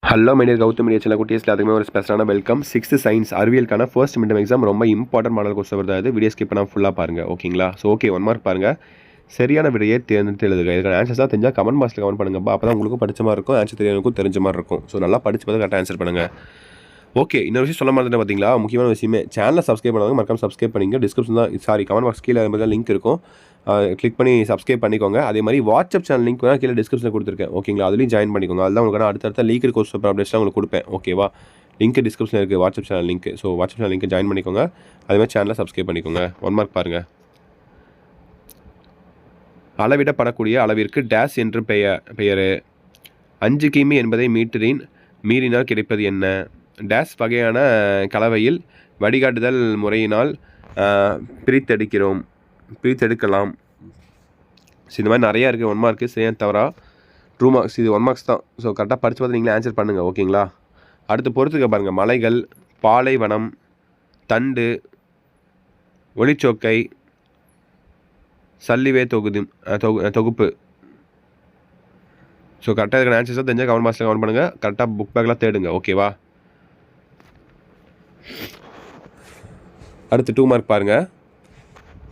Hello my dear Gautham media channel குட்டியஸ்ல அதுக்குமே ஒரு ஸ்பெஷலான வெல்கம். 6th சயின்ஸ் அறிவியலுக்கான ஃபர்ஸ்ட் மிட் எக்ஸாம் ரொம்ப இம்பார்ட்டன்ட் மாடல் கொஸ்டின் வருது. வீடியோ ஸ்கிப் பண்ணாமல் ஃபுல்லாக பாருங்கள், ஓகேங்களா? ஸோ ஓகே, 1 மார்க் பாருங்கள். சரியான விடையை தேர்ந்தெடுத்து எழுதுங்க. இதுக்கான ஆன்சர்ஸாக தெரிஞ்சால் கமெண்ட் பாக்ஸில் கமெண்ட் பண்ணுங்கப்பா. அப்போ தான் உங்களுக்கும் படிச்ச மாதிரி இருக்கும், ஆன்சர் தெரியாதவங்களுக்கும் தெரிஞ்ச மாதிரி இருக்கும். ஸோ நல்லா படிச்சு பார்த்து கரெக்டாக ஆன்சர் பண்ணுங்கள். ஓகே, இன்னொரு விஷயம் சொல்ல மாதிரி பார்த்தீங்களா, முக்கியமான விஷயமே சேனலை சப்ஸ்கிரைப் பண்ணாங்க, மறக்காம சப்ஸ்கிரைப் பண்ணிங்க. டிஸ்கிரிப்ஷன் தான் கமெண்ட் பாக்ஸ் கீழே தான் லிங்க் இருக்கும், கிளிக் பண்ணி சப்ஸ்கிரைப் பண்ணிக்கோங்க. அதே மாதிரி வாட்ஸ்அப் சேனல் லிங்க் வேணால் கீழே டிஸ்கிரிப்ஷனில் கொடுத்துருக்கேன், ஓகேங்களா? அதுலேயும் ஜாயின் பண்ணிக்கோங்க. அதுதான் உங்களுக்கு அடுத்தடுத்த லீக் கோர்ஸ் பேப்பர் அப்டேட்ஸ்லாம் உங்களுக்கு கொடுப்பேன், ஓகேவா? லிங்க் டிஸ்கிரிப்ஷனில் இருக்குது, WhatsApp channel link. So WhatsApp channel link join பண்ணிக்கோங்க. அதேமாதிரி சேனலை சப்ஸ்கிரைப் பண்ணிக்கோங்க. 1 மார்க் பாருங்கள். அளவிடப்படக்கூடிய அளவிற்கு டேஸ் என்று பெயர். 5 கிமி என்பதை மீறினால் கிடைப்பது என்ன? டேஸ் வகையான கலவையில் வடிகாட்டுதல் முறையினால் பிரித்தெடுக்கலாம். ஸோ இந்த மாதிரி நிறையா இருக்குது. 1 மார்க்கு சரியா தவறா ட்ரூ மார்க்ஸ். இது 1 மார்க்ஸ் தான். ஸோ கரெக்டாக படித்து பார்த்து நீங்களே ஆன்சர் பண்ணுங்கள், ஓகேங்களா? அடுத்து பொறுத்துக்க பாருங்கள். மலைகள், பாலைவனம், தண்டு, ஒளிச்சோக்கை, சல்லிவே தொகுப்பு. ஸோ கரெக்டாக இருக்கிற ஆன்சர்ஸாக தெரிஞ்சால் கமெண்ட் பாக்ஸில் கமெண்ட் பண்ணுங்கள். கரெக்டாக புக் பேக்லாம் தேடுங்க, ஓகேவா? அடுத்து 2 மார்க் பாருங்கள்.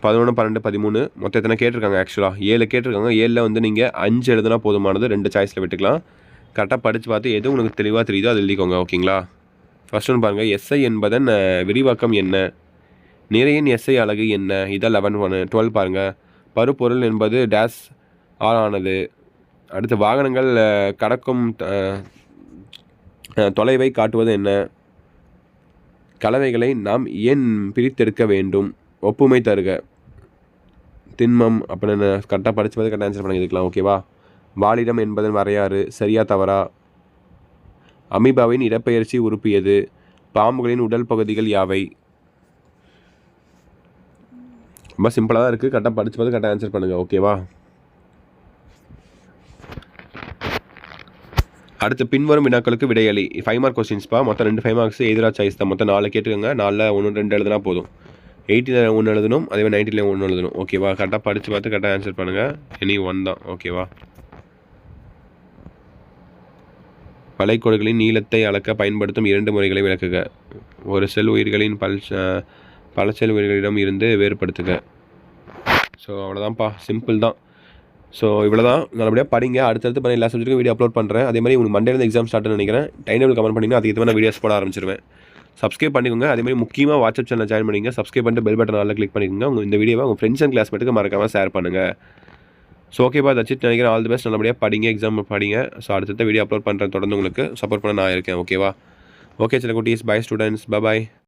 11, 12, 13 மொத்தம் எத்தனை கேட்டிருக்காங்க? ஆக்சுவலாக 7 கேட்டிருக்காங்க. 7ல் வந்து நீங்கள் 5 எழுதுனா போதுமானது, 2 சாய்ஸில் விட்டுக்கலாம். கரெக்டாக படித்து பார்த்து எது உங்களுக்கு தெளிவாக தெரியுதோ அது எழுதிக்கோங்க, ஓகேங்களா? ஃபர்ஸ்ட் ஒன்று பாருங்கள். எஸ்ஐ என்பதன் விரிவாக்கம் என்ன? நிறையின் எஸ்ஐ அலகு என்ன? இதான் 12 பாருங்கள். பருப்பொருள் என்பது டேஸ் ஆனது. அடுத்து வாகனங்கள் கடக்கும் தொலைவை காட்டுவது என்ன? கலவைகளை நாம் ஏன் பிரித்தெடுக்க வேண்டும்? ஒப்புமை தருக. திண்மம் அப்படின்னு கரெக்டாக படித்து பார்த்து கரெக்டாக ஆன்சர் பண்ணிக்கலாம், ஓகேவா? வாலிடம் என்பதன் வரையாறு சரியா தவறா? அமீபாவின் இடப்பெயர்ச்சி உறுப்பு எது? பாம்புகளின் உடல் பகுதிகள் யாவை? ரொம்ப சிம்பிளாக தான் இருக்குது. கரெக்டாக படித்து பார்த்து கரெக்டாக ஆன்சர் பண்ணுங்கள், ஓகேவா? அடுத்து பின்வரும் வினாக்களுக்கு விடையளி. 5 மார்க் கொஸ்டின்ஸ்ப்பா. மொத்தம் 2 5 மார்க்ஸ் எதிராக சாய்ஸ் தான். மொத்தம் 4 கேட்டுக்கோங்க. 4ல் 1 2 எழுதுனா போதும். 80ல் 1 எழுதணும், அதே மாதிரி 90ல் 1 எழுதணும், ஓகேவா? கரெக்டாக படித்து பார்த்து கரெக்டாக ஆன்சர் பண்ணுங்கள். எனி 1 தான், ஓகேவா? வளைகோடுகளின் நீளத்தை அளக்க பயன்படுத்தும் 2 முறைகளை விளக்குக. ஒரு செல் உயிர்களின் பல செல் உயிர்களிடம் இருந்து வேறுபடுத்துக. ஸோ அவ்வளோதான்ப்பா, சிம்பிள் தான். ஸோ இவ்வளோ தான். நல்லபடியாக படிங்க. அடுத்தடுத்து பண்ணி எல்லா சப்ஜெக்ட்டுக்கும் வீடியோ அப்லோட் பண்ணுறேன். அதே மாதிரி உங்களுக்கு மண்டேலேருந்து எக்ஸாம் ஸ்டார்ட்னு நினைக்கிறேன். டைம் டேபிள் கமெண்ட் பண்ணிங்கன்னா அதுக்கு ஏற்ற மாதிரி வீடியோஸ் போட ஆரம்பிச்சிருவேன். சப்ஸ்கிரைப் பண்ணிக்கோங்க. அதே மாதிரி முக்கியமாக வாட்ஸ்அப் சேனல் ஜாயின் பண்ணிங்க. சப்ஸ்கிரைப் பண்ணிட்டு பெல் பட்டன் ஆல்ல கிளிக் பண்ணிக்கோங்க. உங்கள் இந்த வீடியோவை உங்கள் ஃப்ரெண்ட்ஸ் அண்ட் கிளாஸ்மேட்டுக்கு மறக்காமல் ஷேர் பண்ணுங்கள். ஸோ ஓகேப்பா, தச்சிட்டு நினைக்கிறேன். All the best. நல்லபடியாக படிங்க, எக்ஸாம் படிங்க. ஸோ அடுத்த வீடியோ அப்லோட் பண்ணுறேன். தொடர்ந்து உங்களுக்கு சப்போர்ட் பண்ண நான் இருக்கேன், ஓகேவா? ஓகே சில குட்டீஸ், பை ஸ்டூடெண்ட்ஸ், பாய்.